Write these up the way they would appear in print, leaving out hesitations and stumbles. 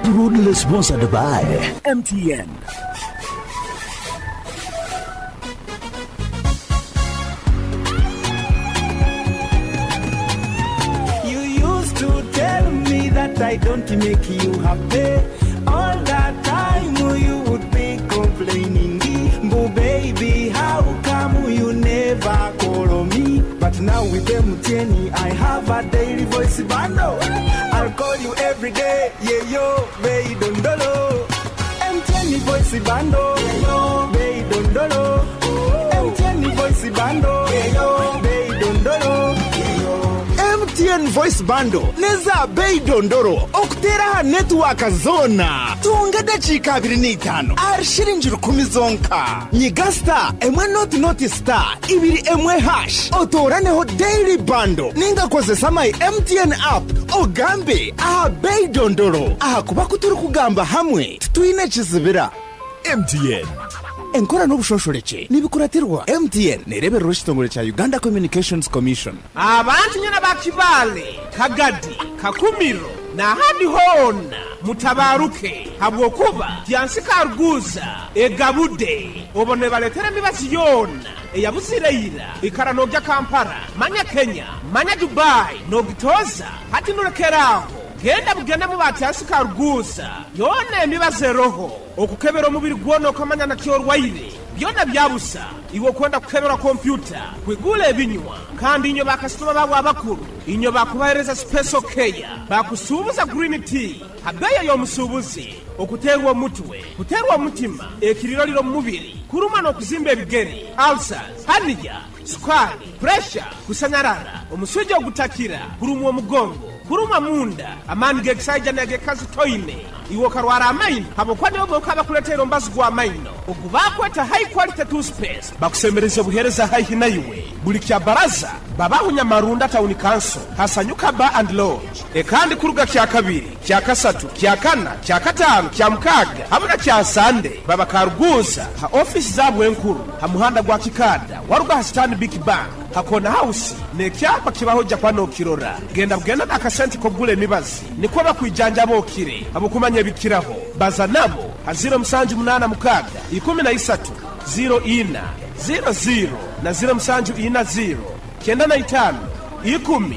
Proudly sponsored by MTN. You used to tell me that I don't make you happy. All that time you would be complaining. But baby, how come you never call me? But now with MTN, I have a daily voice bundle. I'll call you every day, yeah yo, baby don't dolo. MTN voice bundle, yeah yo, baby don't dolo. MTN voice bundle, yeah yo, baby don't dolo. MTN voice bundle neza bei dondoro okutera network zona tungada chika 25 arshiringi 10 zonka nyigasta emwe not star ibiri emwe hash otoraneho daily bundle ninga kozesa my MTN app ogambe aha bei dondoro aha kuba kuturi kugamba hamwe tuine kizibira MTN enkora n'obushosholeke nibikuratirwa MTN nerebera rw'ekitongole kya Uganda Communications Commission. Abantu nyina bakibale kagadi kakumiro na hadi hona mutabaruke habwokuba byansika ruguza egabude obone baletera mibazi yona eyabuzireyira ikara nogya Kampala manya Kenya manya Dubai nogitoza hati nurekeraho genda bugenda mu batyasika ruguza yona emibaze roho okukebera omubiri gwono okamanya na kyorwaire byona byabusa iwo kwenda kukebera kompyuta kwigula ebinywa kandi inyo bakasitoma babo abakuru inyo bakubahereza special care bakusubuza green tea habeya y'omusubuzi okuterwa omutwe kuterwa omutima ekiriro liro mubiri kuruma n'okuzimba ebigere ulcers hernia sukari pressure kusanyarara omusujja ogutakira kurumwa omugongo kuruma munda amani gekisaija negekazi toine iwo karwara amaino habokwa nibo bokaba kuletera ombazi gwa amaino okubakweta high quality toothpaste bakusemereza buhereza high naiwe buli kya baraza babahunya marunda town council hasanyuka bar and lodge ekandi kuruga kya kabiri kya kasatu kya kana kya katano kya mukaga hamuna kya sande baba karuguza ha office zabwe enkuru ha muhanda gwa kikada waruga ha stand big bank hakona house ne kyapa kibahoja kwano kirora genda akasenti kogule emibazi niko bakwijanja bokire abokumanya bikiraho baza nabo haziro msanju munana mukaga 13 04 00 na 0 msanju ina 0 kenda na 5 10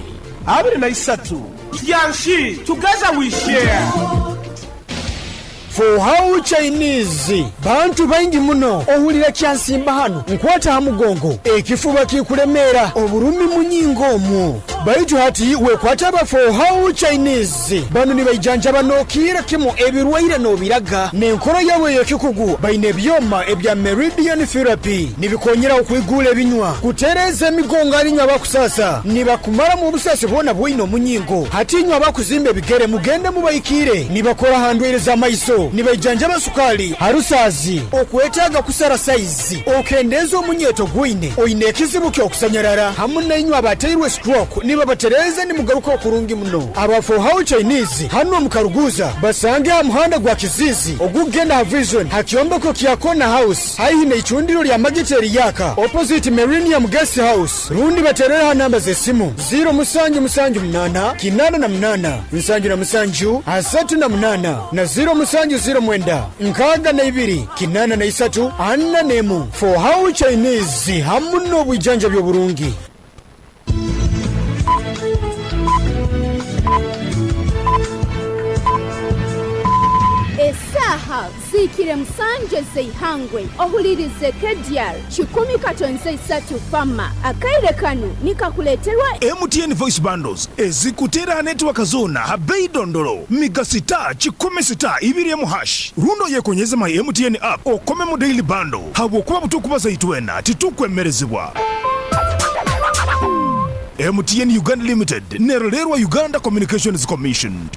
23 yanshi together we share. For how Chinese bantu baingi muno ohulira kyansimba hano nkwata hamugongo ekifuba kikulemera oburumi munyingo mu baijo hati wekwata ba for how Chinese bano ni baijanja banokira kimo ebirwaire no biraga nenkoro yawe yekikugu baine byoma ebya meridian therapy nibikonyera okwigula ebinywa kutereza migongo alinywa bakusasa nibakumara mu busasi bona bwino munyingo hati nywa bakuzimbe bigere mugende mubayikire nibakora handwereza maiso nibajanja basukali harusazi okwetaga kusara size okendeza omunyeto gwine oine kizibu kyo kusanyarara hamuna inywa abateirwe stroke niba batereza ni mugaruka okurungi muno aba for how Chinese hano mukaruguza basange amuhanda gwa kizizi ogugenda ha vision hakyombeko kyakona house haihine ichundiro lya magiteri yaka opposite Millennium Guest House rundi baterera namba ze simu 0 musanju musanju munana kinana na munana musanju na musanju asatu na munana na 0 musanju 0 mwenda nkaga na ibiri kinana na isatu anna nemu for how Chinese hamuno bwijanja byo burungi. Esaha zikire msanje zeihangwe ohulirize Kdr 10 fama akaire kanu nikakuleterwa MTN voice bundles ezikutera network zona habei dondolo migasita 10 ibiri emu hash rundo yekonyeza my MTN app okome mu daily bundle habo kuba butukuba zaitwena titukwemerezibwa. MTN Uganda Limited nerolerwa Uganda Communications Commission.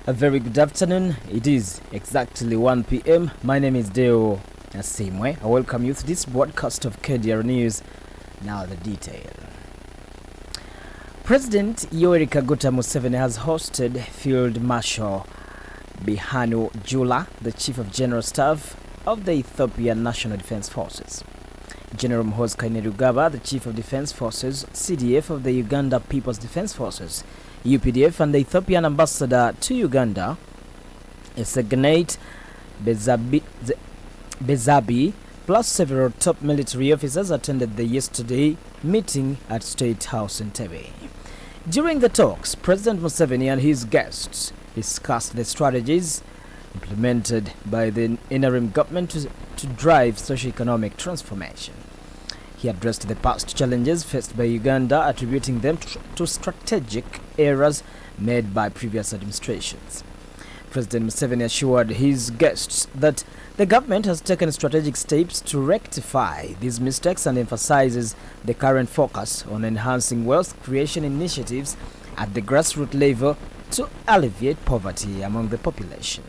A very good afternoon. It is exactly 1 p.m. My name is Deo Asiimwe. I welcome you to this broadcast of Kdr News. Now the detail. President Yoweri Kaguta Museveni has hosted Field Marshal Bihanu Jula, the Chief of General Staff of the Ethiopian National Defense Forces. General Muhoozi Kainerugaba, the Chief of Defense Forces, CDF of the Uganda People's Defense Forces, UPDF, and the Ethiopian ambassador to Uganda, Esegnate Bezabi, plus several top military officers attended the yesterday meeting at State House in Entebbe. During the talks, President Museveni and his guests discussed the strategies implemented by the interim government to drive socio-economic transformation. He addressed the past challenges faced by Uganda, attributing them to strategic errors made by previous administrations. President Museveni assured his guests that the government has taken strategic steps to rectify these mistakes and emphasizes the current focus on enhancing wealth creation initiatives at the grassroots level to alleviate poverty among the population.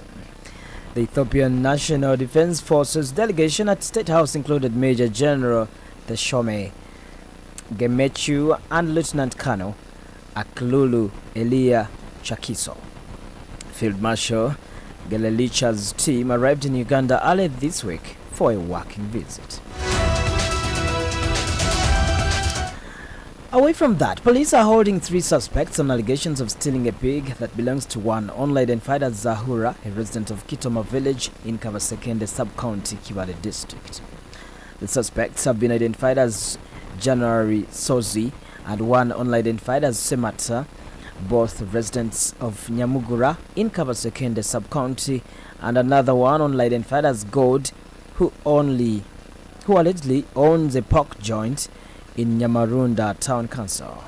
The Ethiopian National Defense Forces delegation at State House included Major General Teshome Gemechu and Lieutenant Colonel Aklulu Elia Chakiso. Field Marshal Gelelicha's team arrived in Uganda early this week for a working visit. Away from that, police are holding 3 suspects on allegations of stealing a pig that belongs to one unidentified as Zahura, a resident of Kitoma village in Kavasekende sub-county, Kibale district. The suspects have been identified as January Sozi and one unidentified as Semata, both residents of Nyamugura in Kavasekende sub-county, and another one unidentified as God, who allegedly owns a pork joint in Nyamarunda Town Council.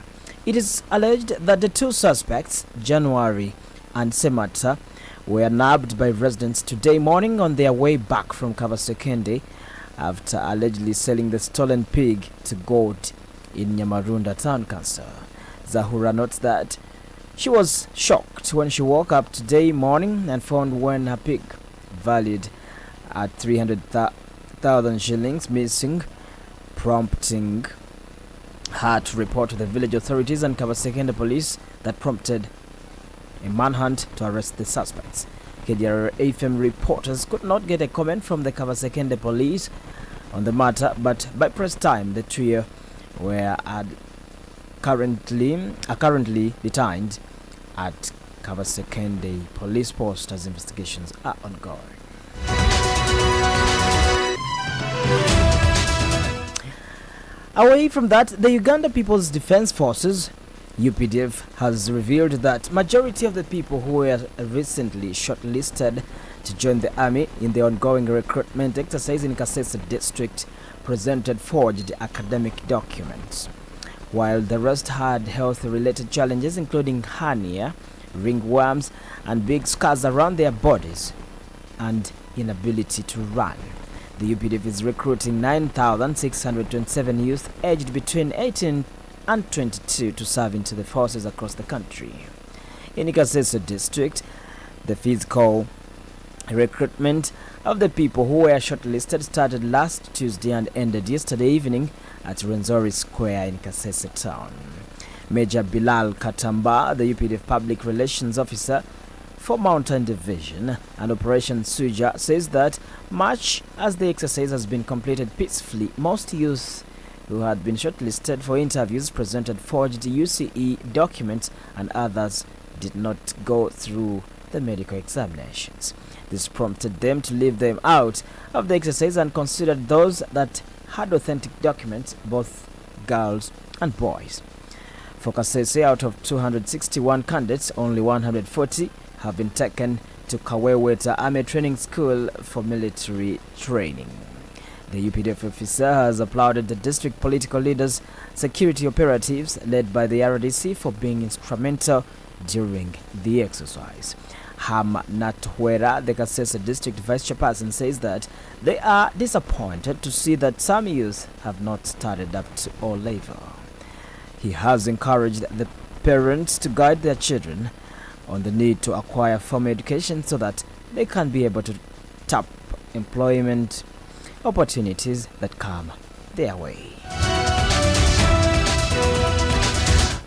It is alleged that the 2 suspects, January and Semata, were nabbed by residents today morning on their way back from Kavasekende after allegedly selling the stolen pig to God in Nyamarunda Town Council. Zahura notes that she was shocked when she woke up today morning and found when her pig, valued at 300,000 shillings, missing, prompting her to report to the village authorities and Kavasekende police that prompted a manhunt to arrest the suspects. Kdr FM reporters could not get a comment from the Kavasekende police on the matter, but by press time, the trio were currently detained at Kavasekende police post as investigations are ongoing. Away from that, the Uganda People's Defense Forces, UPDF, has revealed that majority of the people who were recently shortlisted to join the army in the ongoing recruitment exercise in Kasese district presented forged academic documents, while the rest had health-related challenges including hernia, ringworms, and big scars around their bodies and inability to run. The UPDF is recruiting 9,627 youth aged between 18 and 22 to serve into the forces across the country. In Kasese district, the physical recruitment of the people who were shortlisted started last Tuesday and ended yesterday evening at Rwenzori Square in Kasese town. Major Bilal Katamba, the UPDF Public Relations Officer for Mountain Division and Operation Suja, says that much as the exercise has been completed peacefully, most youth who had been shortlisted for interviews presented forged UCE documents and others did not go through the medical examinations. This prompted them to leave them out of the exercise and considered those that had authentic documents, both girls and boys. For Kasese, out of 261 candidates, only 140 have been taken to Kaweweta Army Training School for military training. The UPDF officer has applauded the district political leaders, security operatives led by the RDC for being instrumental during the exercise. Ham Natwera, the Kasese district vice chairperson, says that they are disappointed to see that some youth have not started up to O level. He has encouraged the parents to guide their children on the need to acquire formal education so that they can be able to tap employment opportunities that come their way.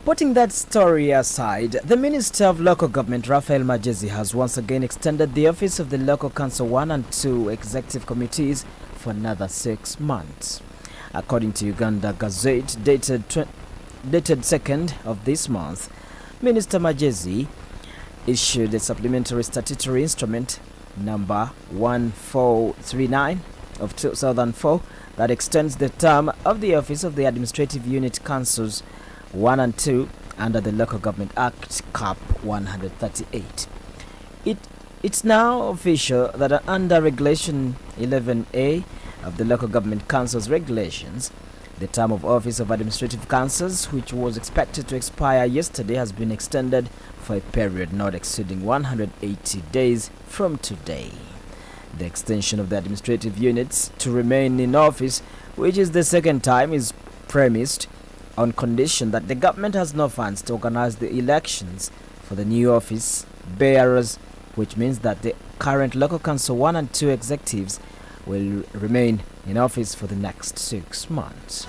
Putting that story aside, the Minister of Local Government, Raphael Magezi, has once again extended the office of the Local Council 1 and 2 executive committees for another 6 months. According to Uganda Gazette, dated 2nd of this month, Minister Magezi issued a supplementary statutory instrument number 1439 of 2004 that extends the term of the office of the Administrative Unit Councils 1 and 2 under the Local Government Act Cap 138. It's now official that under Regulation 11A of the Local Government Councils Regulations, the term of office of administrative councils, which was expected to expire yesterday, has been extended for a period not exceeding 180 days from today. The extension of the administrative units to remain in office, which is the second time, is premised on condition that the government has no funds to organize the elections for the new office bearers, which means that the current Local Council 1 and 2 executives will remain in office for the next 6 months.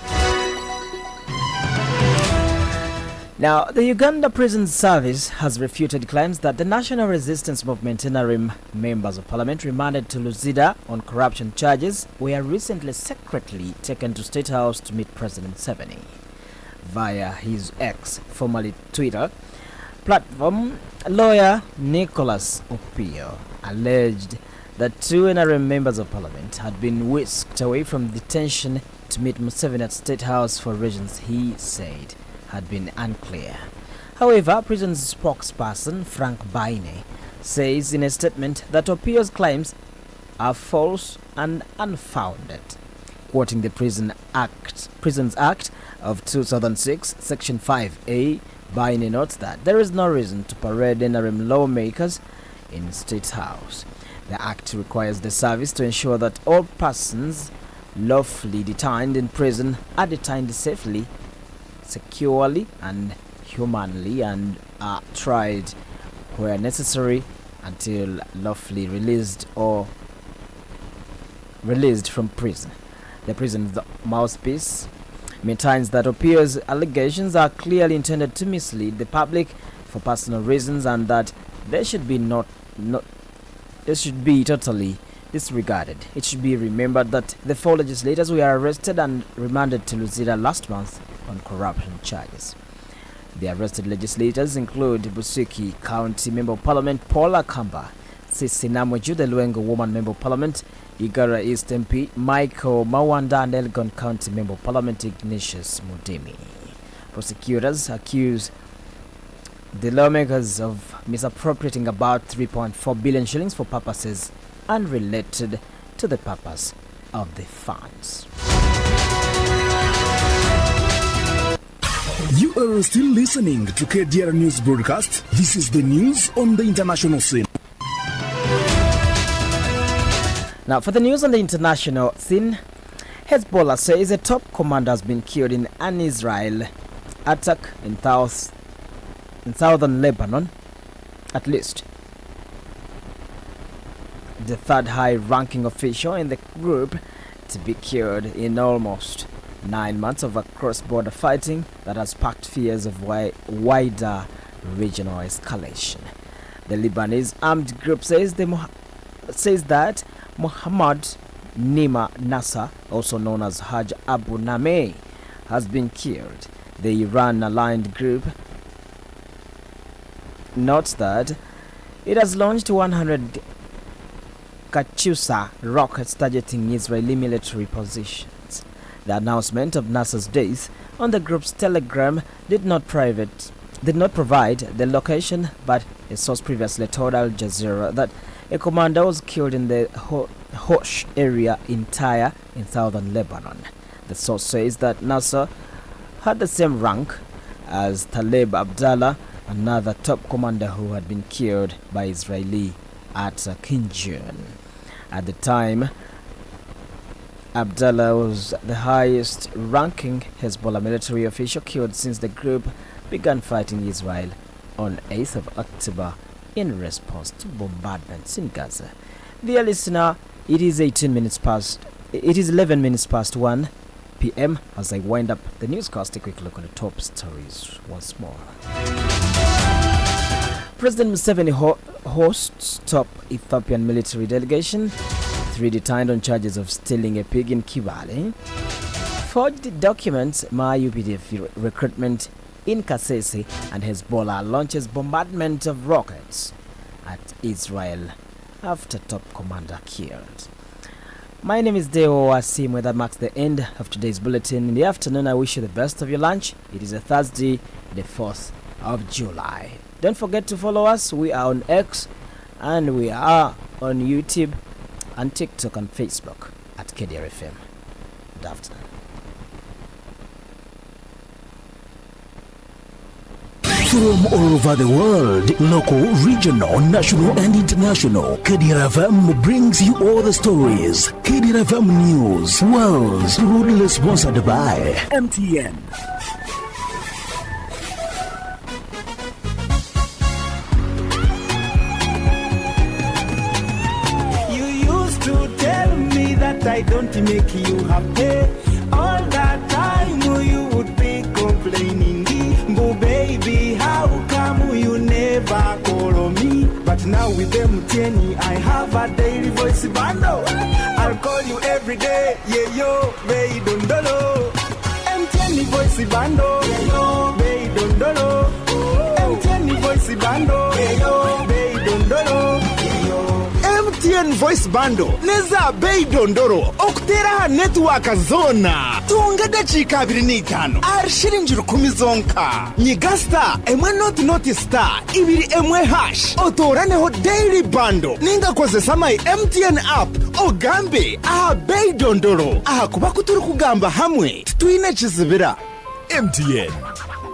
Now, the Uganda Prison Service has refuted claims that the National Resistance Movement interim members of parliament remanded to Luzira on corruption charges were recently secretly taken to State House to meet President Museveni. Via his ex, formerly Twitter, platform, lawyer Nicholas Opio alleged that 2 interim members of parliament had been whisked away from detention to meet Museveni at State House for reasons he said had been unclear. However, prison's spokesperson Frank Baine says in a statement that Opio's claims are false and unfounded. Quoting the Prisons Act of 2006, Section 5A, Baine notes that there is no reason to parade interim lawmakers in State House. The Act requires the service to ensure that all persons lawfully detained in prison are detained safely, securely, and humanly, and are tried where necessary until lawfully released or released from prison. The prison's mouthpiece maintains that Opio's allegations are clearly intended to mislead the public for personal reasons and that they should be totally disregarded. It should be remembered that the 4 legislators were arrested and remanded to Luzira last month on corruption charges. The arrested legislators include Busuki County Member of Parliament Paul Akamba, Sisinamweju, the Luengo Woman Member of Parliament, Igara East MP Michael Mawanda, and Elgon County Member of Parliament Ignatius Mudimi. Prosecutors accuse the lawmakers of misappropriating about 3.4 billion shillings for purposes unrelated to the purpose of the funds. You are still listening to KDR News Broadcast. This is the news on the international scene. Now, for the news on the international scene, Hezbollah says a top commander has been killed in an Israel attack in southern Lebanon. At least the third high-ranking official in the group to be killed in almost 9 months of a cross-border fighting that has sparked fears of wider regional escalation. The Lebanese armed group says that Mohammed Nima Nasser, also known as Haj Abu Nameh, has been killed. The Iran-aligned group notes that it has launched 100 Katyusha rockets targeting Israeli military positions. The announcement of Nasser's death on the group's Telegram did not provide the location, but a source previously told Al Jazeera that a commander was killed in the Hosh area in Tyre in southern Lebanon. The source says that Nasser had the same rank as Taleb Abdallah, another top commander who had been killed by Israeli at Kinjun. At the time, Abdallah was the highest ranking Hezbollah military official killed since the group began fighting Israel on 8th of October in response to bombardments in Gaza. Dear listener, it is 11 minutes past 1. p.m. As I wind up the newscast, a quick look at the top stories once more. President Museveni hosts top Ethiopian military delegation. 3 detained on charges of stealing a pig in Kibale. Forged documents, UPDF recruitment in Kasese, and Hezbollah launches bombardment of rockets at Israel after top commander killed. My name is Deo Asiimwe. That marks the end of today's bulletin. In the afternoon, I wish you the best of your lunch. It is a Thursday, the 4th of July. Don't forget to follow us. We are on X and we are on YouTube and TikTok and Facebook at Kdr FM. Good afternoon. From all over the world, local, regional, national and international, Kdr FM brings you all the stories. Kdr FM News, world's proudly sponsored by MTN. You used to tell me that I don't make you happy. All that time you would be complaining. But baby, how come you never call me? But now with MTN, I have a daily voice bundle. I'll call you every day, yeah yo, baby don't dolo. MTN voice bundle, yeah yo, baby don't dolo. MTN voice bundle, yeah yo, baby don't dolo. MTN voice bundle neza bei dondoro okutera network zona tunga dachika 25 arshiringi 10 zonka nyigasta emwe not star ibiri emwe hash otoraneho daily bundle ninga kozesa my MTN app ogambe bei dondoro kuba kuturi kugamba hamwe twine kizibira MTN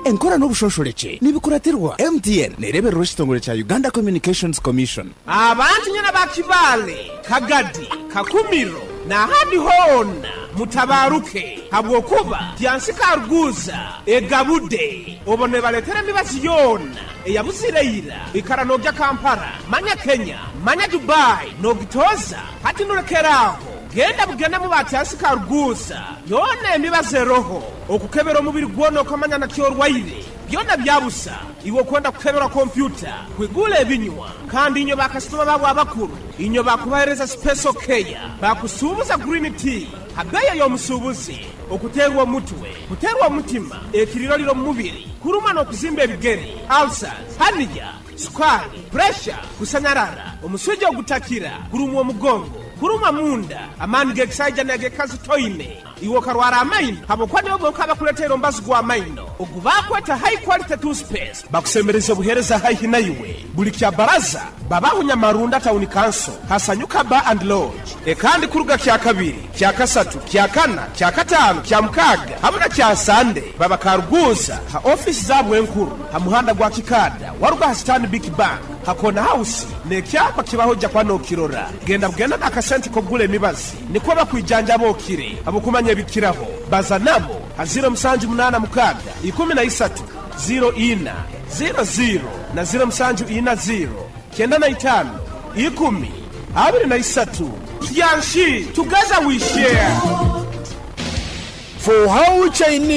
enkora n'obushosholeke nibikuratirwa MTN nerebera ekitongole kya Uganda Communications Commission. Abantu nyana bakibale Kagadi Kakumiro na hadi hona mutabaruke habwokuba byansika ruguza egabude obone baletera mibazi yona eyabuzireyira ikarano bya Kampala manya Kenya manya Dubai no gitoza hati nurekeraho genda mu batyansika ruguza yona emibaze roho okukebera omubiri gwono kamanya na kyorwaire byona byabusa iwo kwenda kukebera computer kwigule ebinywa kandi inyo bakasitoma babo abakuru inyo bakubahereza special care bakusubuza green tea habeya yo musubuzi okuterwa mutwe kuterwa mutima ekiriro liro mubiri kuruma no kuzimba ebigeri ulcers haniya sukari pressure kusanyarara omusujja ogutakira kurumwa mugongo kuruma munda amani geksaija nage kazi toine iwo karwara amaino habokwane obo kabakuletera mbazi gwa amaino ogubakweta high quality toothpaste bakusemereza buhereza high naiwe buli kya baraza babahunya marunda town council hasanyuka bar and lodge kandi kuruga kya kabiri kya kasatu kya kana kya katano kya mukaga hamuna kya sande babakaruguza ha office zabwe enkuru ha muhanda gwa kikada waruga stand big bank hakona house ne kyapa kibahoja kwa no kirora genda akasenti kogule emibazi niko bakwijanja bokire abokumanya bikiraho baza nabo haziro msanju munana mukaga 13 04 00 na 0 msanju 40 kenda na 5 10 23 yanshi together we share for how Chinese